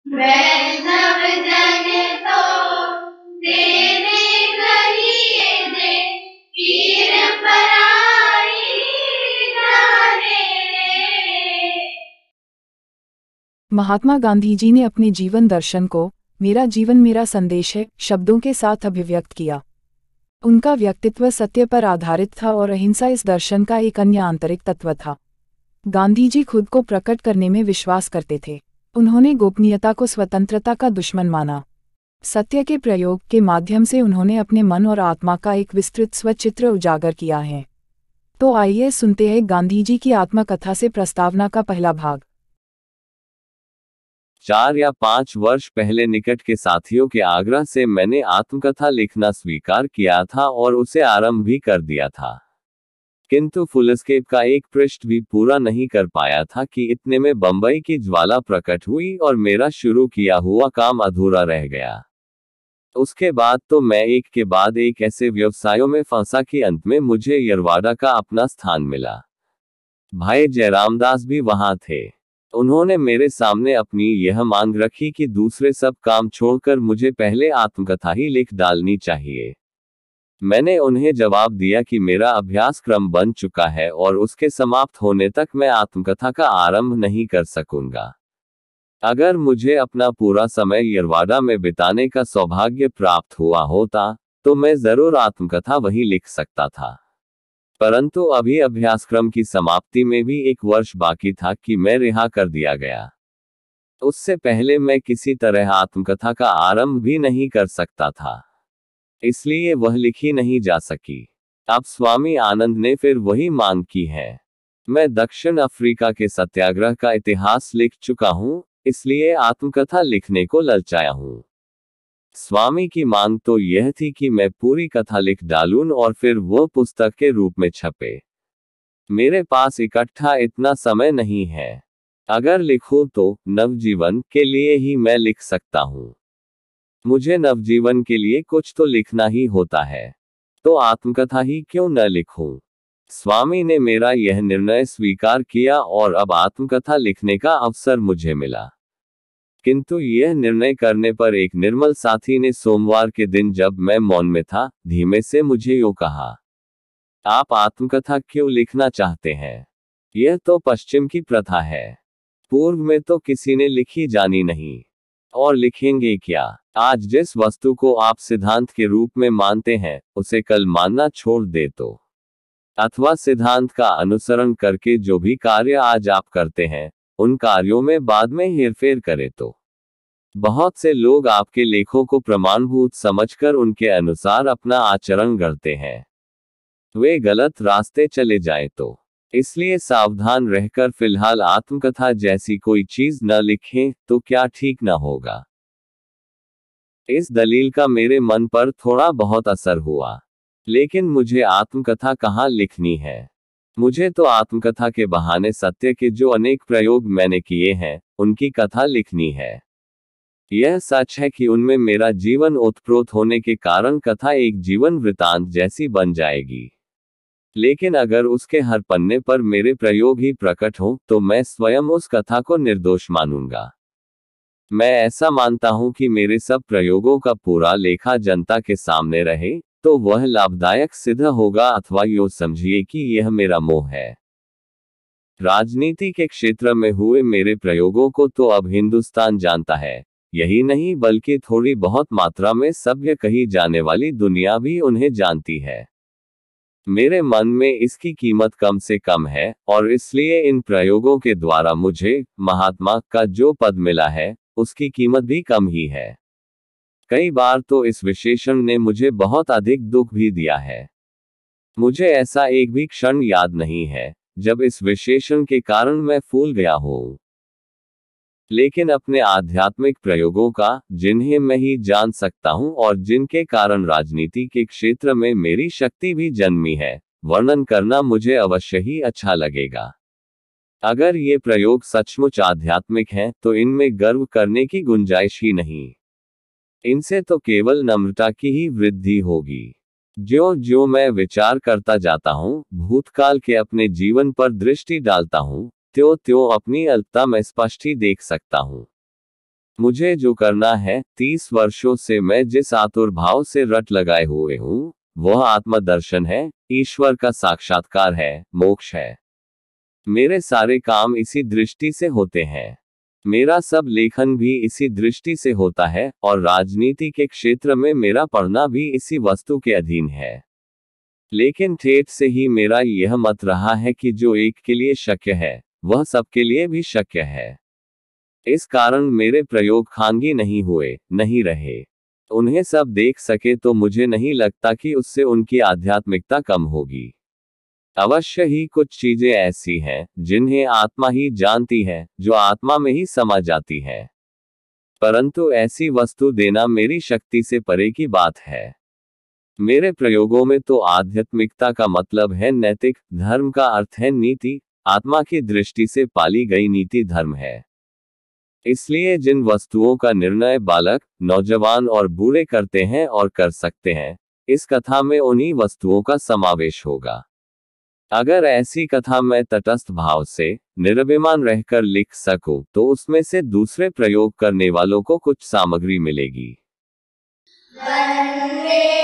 वैष्णव जन तो तेरे कहिए दे, पीर पराई जाने रे। महात्मा गांधी जी ने अपने जीवन दर्शन को मेरा जीवन मेरा संदेश है शब्दों के साथ अभिव्यक्त किया। उनका व्यक्तित्व सत्य पर आधारित था और अहिंसा इस दर्शन का एक अन्य आंतरिक तत्व था। गांधी जी खुद को प्रकट करने में विश्वास करते थे। उन्होंने गोपनीयता को स्वतंत्रता का दुश्मन माना। सत्य के प्रयोग के माध्यम से उन्होंने अपने मन और आत्मा का एक विस्तृत स्वचित्र उजागर किया है। तो आइए सुनते हैं गांधी जी की आत्मकथा से प्रस्तावना का पहला भाग। 4 या 5 वर्ष पहले निकट के साथियों के आग्रह से मैंने आत्मकथा लिखना स्वीकार किया था और उसे आरंभ भी कर दिया था, किंतु फुलस्केप का एक पृष्ठ भी पूरा नहीं कर पाया था कि इतने में बंबई की ज्वाला प्रकट हुई और मेरा शुरू किया हुआ काम अधूरा रह गया। उसके बाद तो मैं एक के बाद एक ऐसे व्यवसायों में फंसा कि अंत में मुझे यरवाड़ा का अपना स्थान मिला। भाई जयरामदास भी वहां थे। उन्होंने मेरे सामने अपनी यह मांग रखी कि दूसरे सब काम छोड़कर मुझे पहले आत्मकथा ही लिख डालनी चाहिए। मैंने उन्हें जवाब दिया कि मेरा अभ्यास क्रम बन चुका है और उसके समाप्त होने तक मैं आत्मकथा का आरंभ नहीं कर सकूंगा। अगर मुझे अपना पूरा समय यरवाड़ा में बिताने का सौभाग्य प्राप्त हुआ होता तो मैं जरूर आत्मकथा वही लिख सकता था, परंतु अभी अभ्यासक्रम की समाप्ति में भी 1 वर्ष बाकी था कि मैं रिहा कर दिया गया। उससे पहले मैं किसी तरह आत्मकथा का आरंभ भी नहीं कर सकता था, इसलिए वह लिखी नहीं जा सकी। अब स्वामी आनंद ने फिर वही मांग की है। मैं दक्षिण अफ्रीका के सत्याग्रह का इतिहास लिख चुका हूं, इसलिए आत्मकथा लिखने को ललचाया हूं। स्वामी की मांग तो यह थी कि मैं पूरी कथा लिख डालूं और फिर वह पुस्तक के रूप में छपे। मेरे पास इकट्ठा इतना समय नहीं है। अगर लिखूं तो नवजीवन के लिए ही मैं लिख सकता हूं। मुझे नवजीवन के लिए कुछ तो लिखना ही होता है, तो आत्मकथा ही क्यों न लिखूं। स्वामी ने मेरा यह निर्णय स्वीकार किया और अब आत्मकथा लिखने का अवसर मुझे मिला। किंतु यह निर्णय करने पर एक निर्मल साथी ने सोमवार के दिन जब मैं मौन में था, धीमे से मुझे यूं कहा, आप आत्मकथा क्यों लिखना चाहते हैं? यह तो पश्चिम की प्रथा है। पूर्व में तो किसी ने लिखी जानी नहीं, और लिखेंगे क्या? आज जिस वस्तु को आप सिद्धांत के रूप में मानते हैं, उसे कल मानना छोड़ दे तो, अथवा सिद्धांत का अनुसरण करके जो भी कार्य आज आप करते हैं, उन कार्यों में बाद में हेरफेर करें तो। बहुत से लोग आपके लेखों को प्रमाणभूत समझकर उनके अनुसार अपना आचरण करते हैं। वे गलत रास्ते चले जाएं तो। इसलिए सावधान रहकर फिलहाल आत्मकथा जैसी कोई चीज न लिखें तो क्या ठीक न होगा। इस दलील का मेरे मन पर थोड़ा बहुत असर हुआ, लेकिन मुझे आत्मकथा कहाँ लिखनी है। मुझे तो आत्मकथा के बहाने सत्य के जो अनेक प्रयोग मैंने किए हैं, उनकी कथा लिखनी है। यह सच है कि उनमें मेरा जीवन ओतप्रोत होने के कारण कथा एक जीवन वृतांत जैसी बन जाएगी। लेकिन अगर उसके हर पन्ने पर मेरे प्रयोग ही प्रकट हों, तो मैं स्वयं उस कथा को निर्दोष मानूंगा। मैं ऐसा मानता हूं कि मेरे सब प्रयोगों का पूरा लेखा जनता के सामने रहे, तो वह लाभदायक सिद्ध होगा, अथवा यूं समझिए कि यह मेरा मोह है। राजनीति के क्षेत्र में हुए मेरे प्रयोगों को तो अब हिंदुस्तान जानता है। यही नहीं बल्कि थोड़ी बहुत मात्रा में सभ्य कही जाने वाली दुनिया भी उन्हें जानती है। मेरे मन में इसकी कीमत कम से कम है, और इसलिए इन प्रयोगों के द्वारा मुझे महात्मा का जो पद मिला है, उसकी कीमत भी कम ही है। कई बार तो इस विशेषण ने मुझे बहुत अधिक दुख भी दिया है। मुझे ऐसा एक भी क्षण याद नहीं है जब इस विशेषण के कारण मैं फूल गया हूं। लेकिन अपने आध्यात्मिक प्रयोगों का, जिन्हें मैं ही जान सकता हूं और जिनके कारण राजनीति के क्षेत्र में मेरी शक्ति भी जन्मी है, वर्णन करना मुझे अवश्य ही अच्छा लगेगा। अगर ये प्रयोग सचमुच आध्यात्मिक हैं, तो इनमें गर्व करने की गुंजाइश ही नहीं। इनसे तो केवल नम्रता की ही वृद्धि होगी। ज्यों ज्यों मैं विचार करता जाता हूं, भूतकाल के अपने जीवन पर दृष्टि डालता हूं, त्यों त्यों अपनी अल्पता में स्पष्ट ही देख सकता हूं। मुझे जो करना है, 30 वर्षों से मैं जिस आतुर भाव से रट लगाए हुए हूँ, वह आत्मदर्शन है, ईश्वर का साक्षात्कार है, मोक्ष है। मेरे सारे काम इसी दृष्टि से होते हैं। मेरा सब लेखन भी इसी दृष्टि से होता है, और राजनीति के क्षेत्र में मेरा पढ़ना भी इसी वस्तु के अधीन है। लेकिन ठेठ से ही मेरा यह मत रहा है कि जो एक के लिए शक्य है, वह सबके लिए भी शक्य है। इस कारण मेरे प्रयोग खानगी नहीं हुए, नहीं रहे। उन्हें सब देख सके तो मुझे नहीं लगता कि उससे उनकी आध्यात्मिकता कम होगी। अवश्य ही कुछ चीजें ऐसी हैं, जिन्हें आत्मा ही जानती है, जो आत्मा में ही समा जाती है। परंतु ऐसी वस्तु देना मेरी शक्ति से परे की बात है। मेरे प्रयोगों में तो आध्यात्मिकता का मतलब है नैतिक, धर्म का अर्थ है नीति, आत्मा की दृष्टि से पाली गई नीति धर्म है। इसलिए जिन वस्तुओं का निर्णय बालक, नौजवान और बूढ़े करते हैं और कर सकते हैं, इस कथा में उन्हीं वस्तुओं का समावेश होगा। अगर ऐसी कथा मैं तटस्थ भाव से, निर्भिमान रहकर लिख सकूं, तो उसमें से दूसरे प्रयोग करने वालों को कुछ सामग्री मिलेगी। वंदे